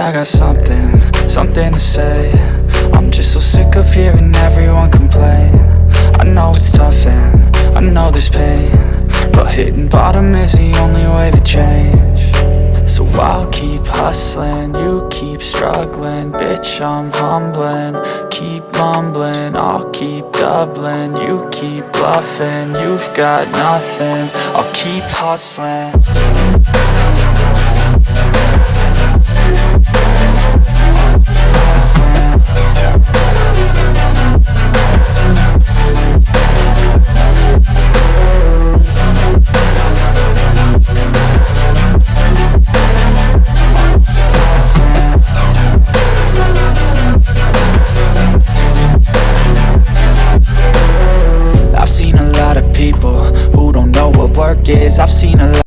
I got something to say. I'm just so sick of hearing everyone complain. I know it's tough and I know there's pain, but hitting bottom is the only way to change. So I'll keep hustling, you keep struggling. Bitch, I'm humbling, keep mumbling. I'll keep doubling, you keep bluffing. You've got nothing, I'll keep hustling. I've seen a lot of people who don't know what work is. I've seen a lot